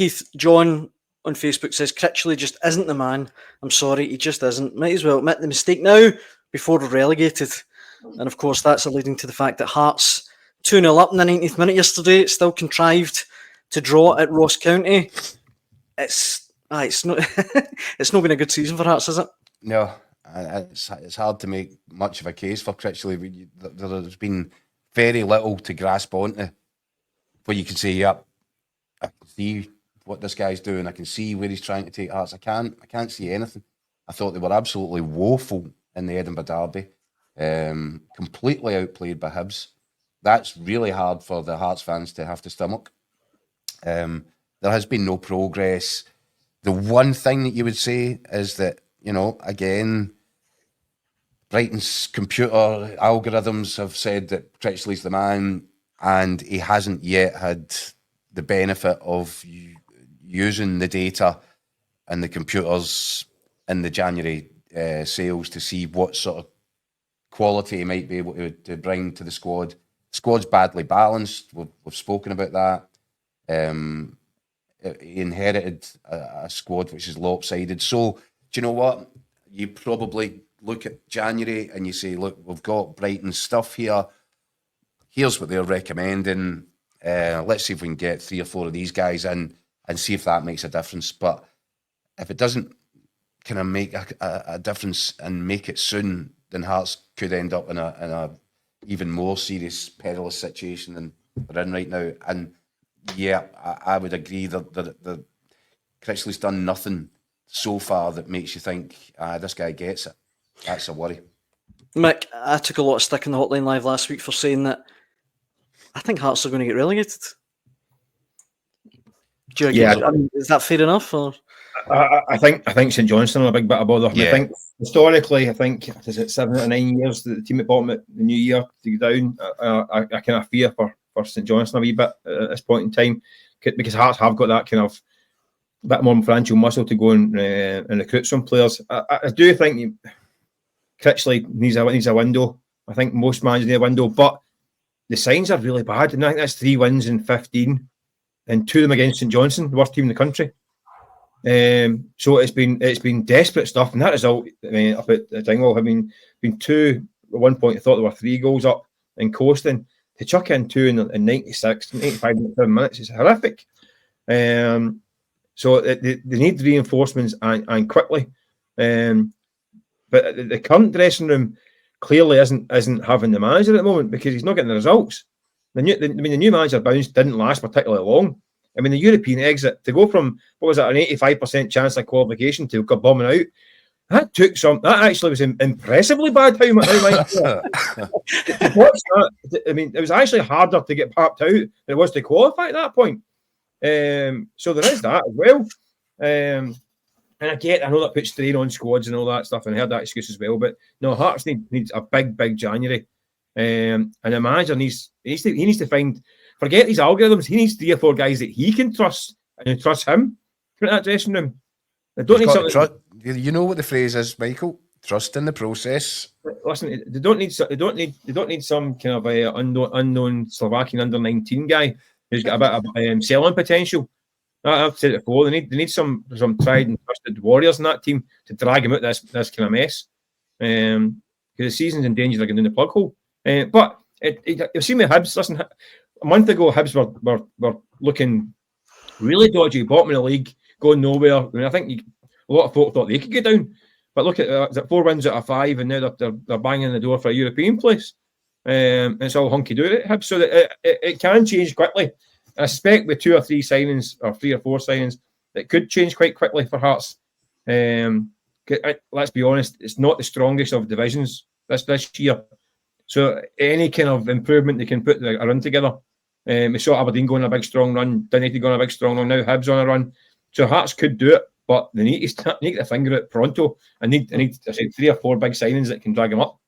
Keith, John on Facebook says Critchley just isn't the man. I'm sorry, he just isn't. Might as well admit the mistake now before we're relegated. And of course, that's alluding to the fact that Hearts 2-0 up in the 90th minute yesterday, still contrived to draw at Ross County. It's not it's not been a good season for Hearts, is it? No, it's hard to make much of a case for Critchley. There's been very little to grasp onto where you can say, yep, I can see what this guy's doing. I can see where he's trying to take Hearts. I can't see anything. I thought they were absolutely woeful in the Edinburgh Derby. Completely outplayed by Hibs. That's really hard for the Hearts fans to have to stomach. There has been no progress. The one thing that you would say is that, again, Brighton's computer algorithms have said that Critchley's the man, and he hasn't yet had the benefit of using the data and the computers in the January sales to see what sort of quality he might be able to bring to the squad. The squad's badly balanced. We've spoken about that. He inherited a squad which is lopsided. So, do you know what? You probably look at January and you say, look, we've got Brighton's stuff here. Here's what they're recommending. Let's see if we can get 3 or 4 of these guys in and see if that makes a difference. But if it doesn't kind of make a difference and make it soon, then Hearts could end up in a even more serious, perilous situation than we're in right now. And yeah, I would agree that Critchley's done nothing so far that makes you think, this guy gets it. That's a worry. Mick, I took a lot of stick in the Hotline Live last week for saying that I think Hearts are going to get relegated. Do you agree? Yeah, is that fair enough? Or I think St Johnstone are a big bit of bother. Yeah. I think historically, is it 7 or 9 years that the team at bottom at the new year to go down? I kind of fear for St Johnstone a wee bit at this point in time, because Hearts have got that kind of bit more financial muscle to go and recruit some players. I do think Critchley needs a window. I think most managers need a window, but the signs are really bad. And I think that's 3 wins in 15, and 2 of them against St Johnstone, the worst team in the country. So it's been desperate stuff, and that result, up at Dingwall, been 2 at one point. I thought there were 3 goals up and coasting. To chuck in 2 in 96, 85 minutes is horrific. So they need reinforcements and quickly. But the current dressing room clearly isn't having the manager at the moment, because he's not getting the results. The new manager bounce didn't last particularly long. The European exit, to go from, what was it, an 85% chance of qualification to go bombing out, that actually was impressively bad. How much it was actually harder to get popped out than it was to qualify at that point. So there is that as well. And I know that puts strain on squads and all that stuff, and I heard that excuse as well. But no, Hearts needs a big January. And the manager needs to find, forget these algorithms, he needs 3 or 4 guys that he can trust and who trust him in that dressing room. They don't need something. You know what the phrase is, Michael? Trust in the process. Listen, they don't need some kind of unknown Slovakian under-19 guy who's got a bit of selling potential. I've said it before. They need some tried and trusted warriors in that team to drag him out this kind of mess. Because the season's in danger of getting in the plug hole. But you've seen the Hibs. Listen, a month ago, Hibs were looking really dodgy, bottom of the league, going nowhere. I think a lot of folk thought they could get down. But look at 4 wins out of 5, and now they're banging the door for a European place. It's all hunky-dory at Hibs, so that it can change quickly. I suspect with 2 or 3 signings, or 3 or 4 signings, it could change quite quickly for Hearts. Let's be honest, it's not the strongest of divisions this year. So any kind of improvement they can put a run together. We saw Aberdeen going on a big strong run, United going on a big strong run, now Hibs on a run. So Hearts could do it, but they need to finger it pronto. I need 3 or 4 big signings that can drag them up.